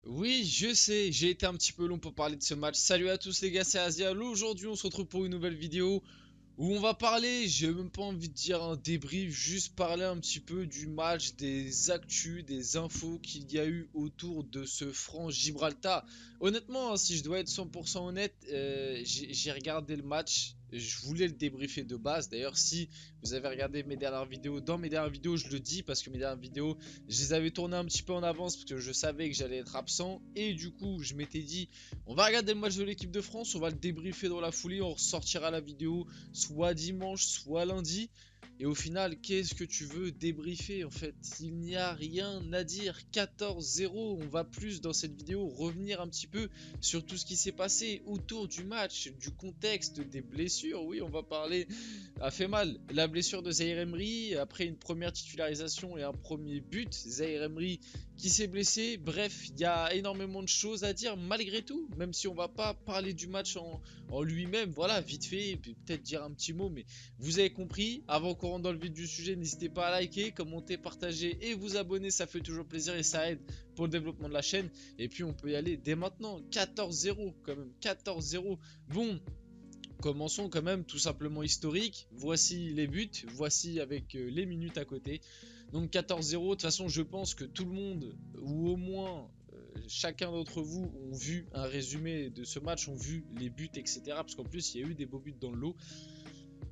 Oui, je sais, j'ai été un petit peu long pour parler de ce match. Salut à tous les gars, c'est Asial. Aujourd'hui, on se retrouve pour une nouvelle vidéo où on va parler, j'ai même pas envie de dire un débrief, juste parler un petit peu du match, des actus, des infos qu'il y a eu autour de ce franc Gibraltar. Honnêtement, hein, si je dois être 100% honnête, j'ai regardé le match. Je voulais le débriefer de base. D'ailleurs, si vous avez regardé mes dernières vidéos, dans mes dernières vidéos, je le dis parce que mes dernières vidéos, je les avais tournées un petit peu en avance parce que je savais que j'allais être absent. Et du coup, je m'étais dit, on va regarder le match de l'équipe de France, on va le débriefer dans la foulée, on ressortira la vidéo soit dimanche, soit lundi. Et au final, qu'est-ce que tu veux débriefer en fait? Il n'y a rien à dire. 14-0. On va plus dans cette vidéo revenir un petit peu sur tout ce qui s'est passé autour du match, du contexte, des blessures. Oui, on va parler. A fait mal. La blessure de Zaïre Emery, après une première titularisation et un premier but. Zaïre Emery qui s'est blessé. Bref, il y a énormément de choses à dire malgré tout. Même si on va pas parler du match en lui-même. Voilà, vite fait, peut-être dire un petit mot, mais vous avez compris. Avant qu'on rentre dans le vif du sujet, n'hésitez pas à liker, commenter, partager et vous abonner. Ça fait toujours plaisir et ça aide pour le développement de la chaîne. Et puis on peut y aller dès maintenant. 14-0 quand même. 14-0. Bon. Commençons quand même tout simplement historique. Voici les buts, voici avec les minutes à côté. Donc 14-0, de toute façon je pense que tout le monde, ou au moins chacun d'entre vous, ont vu un résumé de ce match, ont vu les buts, etc. Parce qu'en plus il y a eu des beaux buts dans le lot.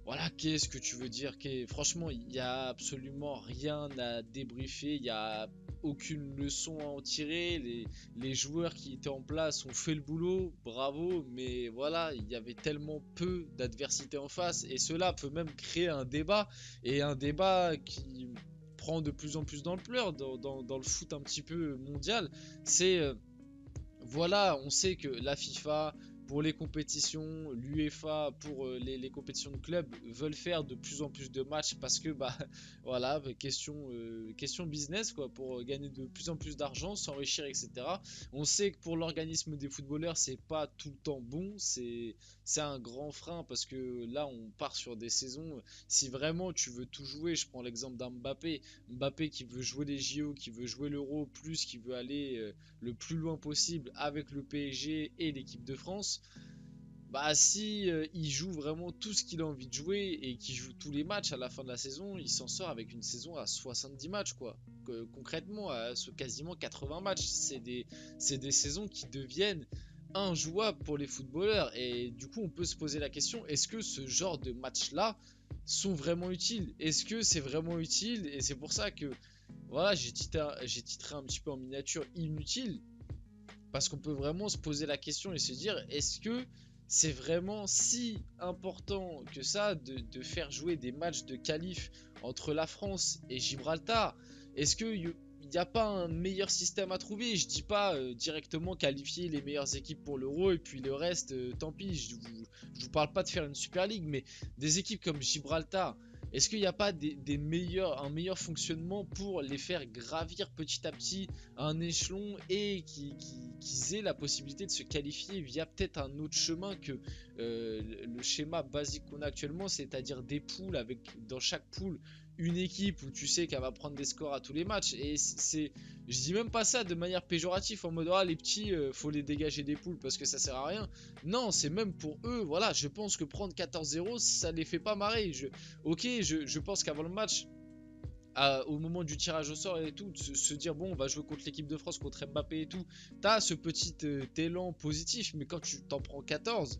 Voilà, qu'est-ce que tu veux dire? Franchement, il n'y a absolument rien à débriefer, il n'y a aucune leçon à en tirer. Les joueurs qui étaient en place ont fait le boulot, bravo, mais voilà, il y avait tellement peu d'adversité en face, et cela peut même créer un débat, et un débat qui prend de plus en plus d'ampleur dans le foot un petit peu mondial. C'est voilà, on sait que la FIFA, pour les compétitions, l'UEFA, pour les compétitions de clubs, veulent faire de plus en plus de matchs parce que, bah, voilà, question business, quoi, pour gagner de plus en plus d'argent, s'enrichir, etc. On sait que pour l'organisme des footballeurs, c'est pas tout le temps bon, c'est un grand frein parce que là, on part sur des saisons. Si vraiment tu veux tout jouer, je prends l'exemple d'un Mbappé, Mbappé qui veut jouer les JO, qui veut jouer l'Euro, plus qui veut aller le plus loin possible avec le PSG et l'équipe de France. Bah si il joue vraiment tout ce qu'il a envie de jouer et qu'il joue tous les matchs à la fin de la saison, il s'en sort avec une saison à 70 matchs quoi. Concrètement à quasiment 80 matchs, c'est des saisons qui deviennent injouables pour les footballeurs et du coup on peut se poser la question, est-ce que ce genre de match là sont vraiment utiles? Est-ce que c'est vraiment utile? Et c'est pour ça que voilà, j'ai titré un petit peu en miniature inutile, parce qu'on peut vraiment se poser la question et se dire, est-ce que c'est vraiment si important que ça de faire jouer des matchs de qualif entre la France et Gibraltar? Est-ce qu'il n'y a pas un meilleur système à trouver? Je dis pas directement qualifier les meilleures équipes pour l'Euro et puis le reste, tant pis. Je vous parle pas de faire une Super League, mais des équipes comme Gibraltar, est-ce qu'il n'y a pas un meilleur fonctionnement pour les faire gravir petit à petit un échelon et qu'ils aient la possibilité de se qualifier via peut-être un autre chemin que le schéma basique qu'on a actuellement, c'est-à-dire des poules avec dans chaque poule une équipe où tu sais qu'elle va prendre des scores à tous les matchs. Et je dis même pas ça de manière péjorative en mode ah les petits faut les dégager des poules parce que ça sert à rien. Non, c'est même pour eux, voilà, je pense que prendre 14-0 ça les fait pas marrer. Ok, je pense qu'avant le match, au moment du tirage au sort et tout, de se dire bon on va jouer contre l'équipe de France, contre Mbappé et tout, t'as ce petit élan positif, mais quand tu t'en prends 14,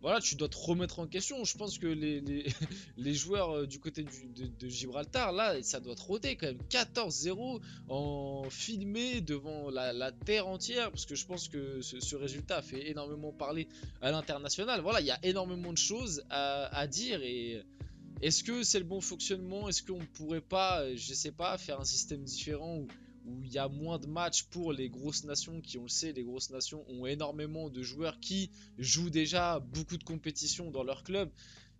voilà, tu dois te remettre en question. Je pense que les joueurs du côté de Gibraltar, là, ça doit trotter quand même. 14-0 en filmé devant la terre entière, parce que je pense que ce résultat a fait énormément parler à l'international. Voilà, il y a énormément de choses à dire. Et est-ce que c'est le bon fonctionnement? Est-ce qu'on pourrait pas, je sais pas, faire un système différent où il y a moins de matchs pour les grosses nations qui, on le sait, les grosses nations ont énormément de joueurs qui jouent déjà beaucoup de compétitions dans leur club.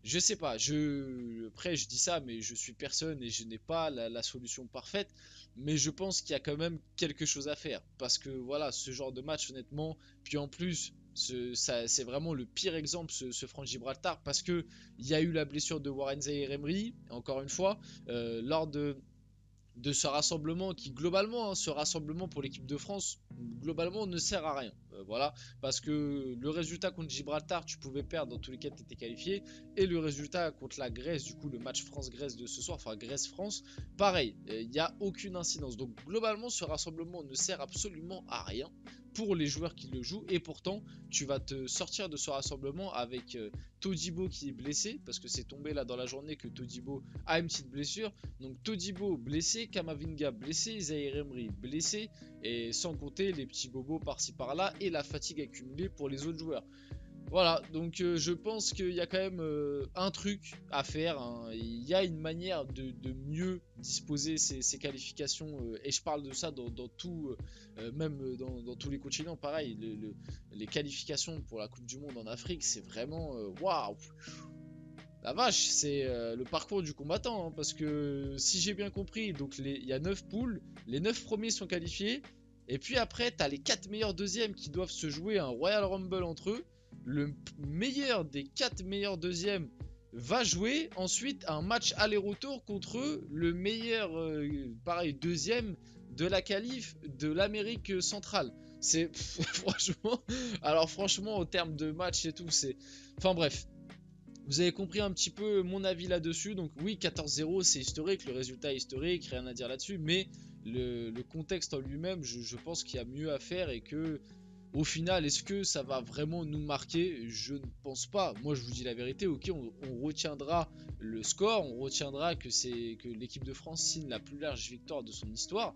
Je sais pas, après je dis ça, mais je suis personne et je n'ai pas la solution parfaite. Mais je pense qu'il y a quand même quelque chose à faire. Parce que voilà, ce genre de match, honnêtement, puis en plus, c'est vraiment le pire exemple, ce franc Gibraltar, parce que il y a eu la blessure de Warren Zaïre Emery, encore une fois, lors de ce rassemblement qui globalement, hein, ce rassemblement pour l'équipe de France, globalement ne sert à rien. Voilà, parce que le résultat contre Gibraltar, tu pouvais perdre, dans tous les cas tu étais qualifié, et le résultat contre la Grèce, du coup le match France-Grèce de ce soir, enfin Grèce-France, pareil, il n'y a aucune incidence. Donc globalement ce rassemblement ne sert absolument à rien pour les joueurs qui le jouent, et pourtant tu vas te sortir de ce rassemblement avec Todibo qui est blessé, parce que c'est tombé là dans la journée que Todibo a une petite blessure. Donc Todibo blessé, Kamavinga blessé, Zaïre Emery blessé, et sans compter les petits bobos par-ci par-là et la fatigue accumulée pour les autres joueurs. Voilà, donc je pense qu'il y a quand même un truc à faire, hein. Il y a une manière de mieux disposer ces qualifications, et je parle de ça dans tout, même dans tous les continents, pareil, les qualifications pour la Coupe du Monde en Afrique, c'est vraiment, waouh, la vache, c'est le parcours du combattant, hein, parce que si j'ai bien compris, donc il y a 9 poules, les 9 premiers sont qualifiés, et puis après, tu as les 4 meilleurs deuxièmes qui doivent se jouer un Royal Rumble entre eux. Le meilleur des 4 meilleurs deuxièmes va jouer ensuite un match aller-retour contre le meilleur, pareil, deuxième de la qualif de l'Amérique centrale. C'est franchement, alors franchement, au terme de match et tout, c'est... Enfin bref. Vous avez compris un petit peu mon avis là-dessus. Donc oui, 14-0 c'est historique, le résultat est historique, rien à dire là-dessus. Mais le contexte en lui-même, je pense qu'il y a mieux à faire et que au final, est-ce que ça va vraiment nous marquer? Je ne pense pas. Moi, je vous dis la vérité. Ok, on retiendra le score, on retiendra que l'équipe de France signe la plus large victoire de son histoire.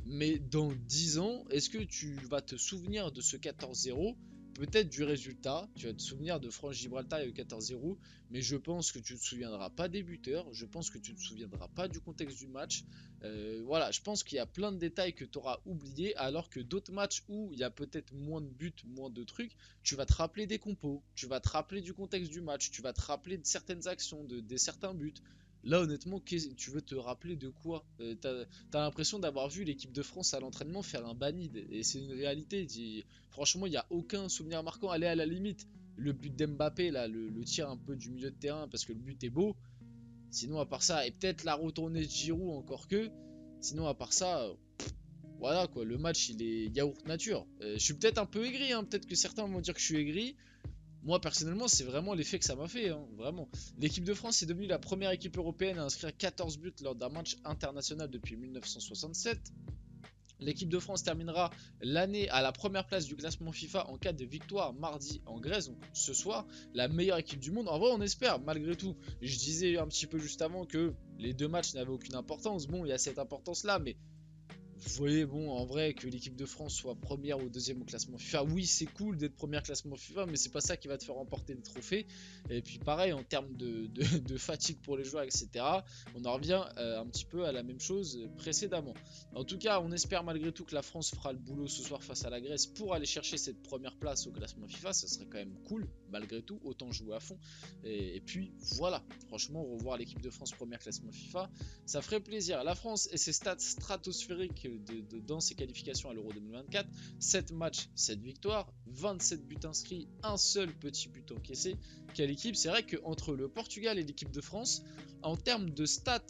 Mais dans 10 ans, est-ce que tu vas te souvenir de ce 14-0? Peut-être du résultat, tu vas te souvenir de France-Gibraltar et le 14-0, mais je pense que tu ne te souviendras pas des buteurs, je pense que tu ne te souviendras pas du contexte du match. Voilà, je pense qu'il y a plein de détails que tu auras oubliés, alors que d'autres matchs où il y a peut-être moins de buts, moins de trucs, tu vas te rappeler des compos, tu vas te rappeler du contexte du match, tu vas te rappeler de certaines actions, de certains buts. Là, honnêtement, tu veux te rappeler de quoi? T'as l'impression d'avoir vu l'équipe de France à l'entraînement faire un banni, et c'est une réalité. Franchement, il n'y a aucun souvenir marquant. Allez, à la limite, le but d'Mbappé, là, le tir un peu du milieu de terrain, parce que le but est beau. Sinon, à part ça, et peut-être la retournée de Giroud encore que. Sinon, à part ça, voilà quoi, le match il est yaourt nature. Je suis peut-être un peu aigri, hein, peut-être que certains vont dire que je suis aigri. Moi personnellement, c'est vraiment l'effet que ça m'a fait, hein, vraiment. L'équipe de France est devenue la première équipe européenne à inscrire 14 buts lors d'un match international depuis 1967. L'équipe de France terminera l'année à la première place du classement FIFA en cas de victoire mardi en Grèce, donc ce soir, la meilleure équipe du monde. En vrai, on espère, malgré tout. Je disais un petit peu juste avant que les deux matchs n'avaient aucune importance. Bon, il y a cette importance-là, mais vous voyez, bon, en vrai, que l'équipe de France soit première ou deuxième au classement FIFA, oui, c'est cool d'être première classement FIFA, mais c'est pas ça qui va te faire remporter des trophées. Et puis, pareil, en termes de fatigue pour les joueurs, etc., on en revient un petit peu à la même chose précédemment. En tout cas, on espère malgré tout que la France fera le boulot ce soir face à la Grèce pour aller chercher cette première place au classement FIFA. Ça serait quand même cool, malgré tout, autant jouer à fond. Et puis, voilà, franchement, revoir l'équipe de France première classement FIFA, ça ferait plaisir. La France et ses stats stratosphériques dans ses qualifications à l'Euro 2024, 7 matchs, 7 victoires, 27 buts inscrits, un seul petit but encaissé. Quelle équipe! C'est vrai qu'entre le Portugal et l'équipe de France, en termes de stats,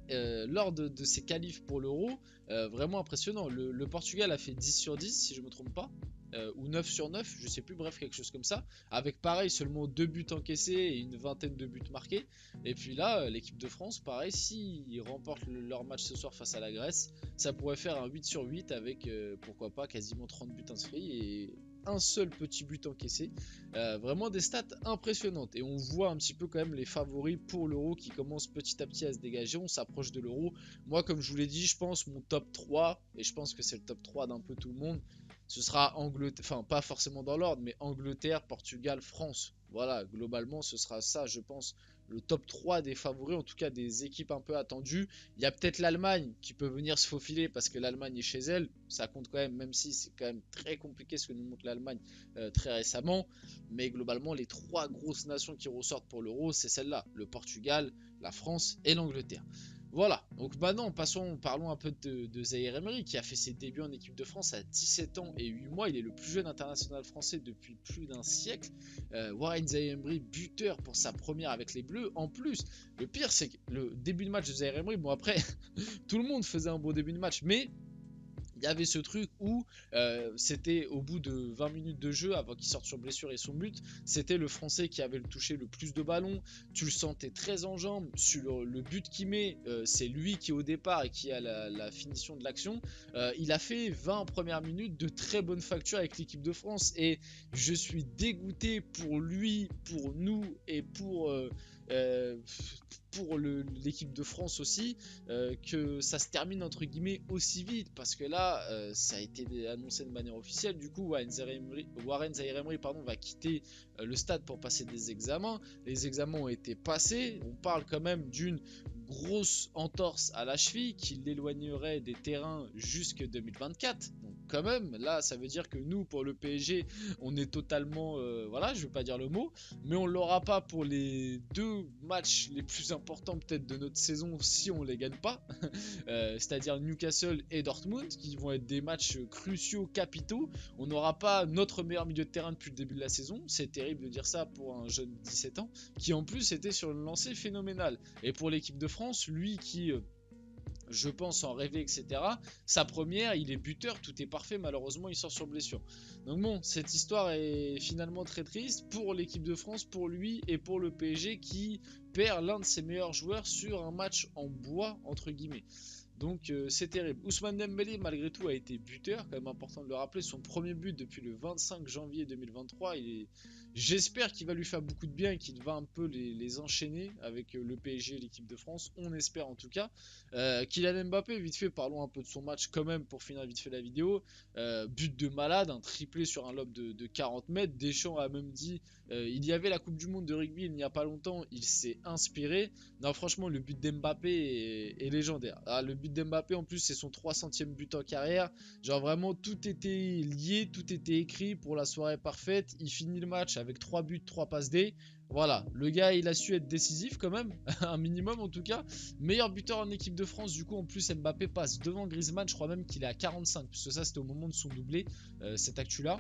lors de ses qualifs pour l'Euro, vraiment impressionnant. Le Portugal a fait 10 sur 10 si je me trompe pas, ou 9 sur 9, je sais plus, bref, quelque chose comme ça, avec pareil seulement 2 buts encaissés et une vingtaine de buts marqués. Et puis là, l'équipe de France, pareil, s'ils remportent leur match ce soir face à la Grèce, ça pourrait faire un 8 sur 8 avec pourquoi pas quasiment 30 buts inscrits et un seul petit but encaissé. Vraiment des stats impressionnantes, et on voit un petit peu quand même les favoris pour l'Euro qui commencent petit à petit à se dégager. On s'approche de l'Euro. Moi, comme je vous l'ai dit, je pense mon top 3, et je pense que c'est le top 3 d'un peu tout le monde, ce sera Angleterre, enfin pas forcément dans l'ordre, mais Angleterre, Portugal, France. Voilà, globalement ce sera ça, je pense, le top 3 des favoris, en tout cas des équipes un peu attendues. Il y a peut-être l'Allemagne qui peut venir se faufiler parce que l'Allemagne est chez elle, ça compte quand même, même si c'est quand même très compliqué ce que nous montre l'Allemagne très récemment. Mais globalement, les 3 grosses nations qui ressortent pour l'Euro, c'est celle-là, le Portugal, la France et l'Angleterre. Voilà, donc maintenant parlons un peu de Zaïre Emery qui a fait ses débuts en équipe de France à 17 ans et 8 mois. Il est le plus jeune international français depuis plus d'un siècle. Warren Zaïre Emery, buteur pour sa première avec les Bleus. En plus, le pire c'est que le début de match de Zaïre Emery, bon après, tout le monde faisait un bon début de match, mais il y avait ce truc où c'était au bout de 20 minutes de jeu avant qu'il sorte sur blessure et son but, c'était le Français qui avait touché le plus de ballons. Tu le sentais très en jambes. Sur le but qu'il met, c'est lui qui est au départ et qui a la finition de l'action. Il a fait 20 premières minutes de très bonne facture avec l'équipe de France et je suis dégoûté pour lui, pour nous et euh, pour l'équipe de France aussi, que ça se termine entre guillemets aussi vite, parce que là ça a été annoncé de manière officielle. Du coup Warren Zaïre Emery va quitter le stade pour passer des examens. Les examens ont été passés. On parle quand même d'une grosse entorse à la cheville qui l'éloignerait des terrains jusque 2024. Donc quand même, là, ça veut dire que nous, pour le PSG, on est totalement, voilà, je vais pas dire le mot, mais on l'aura pas pour les deux matchs les plus importants peut-être de notre saison si on les gagne pas, c'est-à-dire Newcastle et Dortmund, qui vont être des matchs cruciaux, capitaux. On n'aura pas notre meilleur milieu de terrain depuis le début de la saison. C'est terrible de dire ça pour un jeune de 17 ans, qui en plus était sur une lancée phénoménale. Et pour l'équipe de France, lui qui je pense en rêver, etc. Sa première, il est buteur, tout est parfait, malheureusement il sort sur blessure. Donc bon, cette histoire est finalement très triste pour l'équipe de France, pour lui et pour le PSG qui perd l'un de ses meilleurs joueurs sur un match en bois, entre guillemets. Donc c'est terrible. Ousmane Dembélé malgré tout a été buteur, quand même important de le rappeler, son premier but depuis le 25 janvier 2023. J'espère qu'il va lui faire beaucoup de bien et qu'il va un peu les enchaîner avec le PSG et l'équipe de France, on espère en tout cas. Kylian Mbappé, vite fait, parlons un peu de son match quand même pour finir vite fait la vidéo. But de malade, un triplé sur un lob de 40 mètres. Deschamps a même dit, il y avait la Coupe du Monde de rugby il n'y a pas longtemps, il s'est inspiré. Non franchement le but d'Mbappé est légendaire. Ah, le but d'Mbappé en plus c'est son 300e but en carrière. Genre vraiment tout était lié, tout était écrit pour la soirée parfaite. Il finit le match avec 3 buts, 3 passes D. Voilà, le gars il a su être décisif quand même, un minimum en tout cas. Meilleur buteur en équipe de France, du coup en plus Mbappé passe devant Griezmann, je crois même qu'il est à 45, puisque ça c'était au moment de son doublé, cette actu là.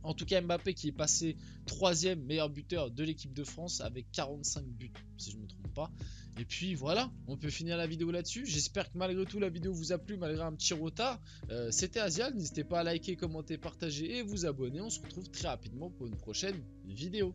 En tout cas Mbappé qui est passé 3ème meilleur buteur de l'équipe de France avec 45 buts, si je ne me trompe pas. Et puis voilà, on peut finir la vidéo là-dessus. J'espère que malgré tout la vidéo vous a plu, malgré un petit retard. C'était Asial, n'hésitez pas à liker, commenter, partager et vous abonner. On se retrouve très rapidement pour une prochaine vidéo.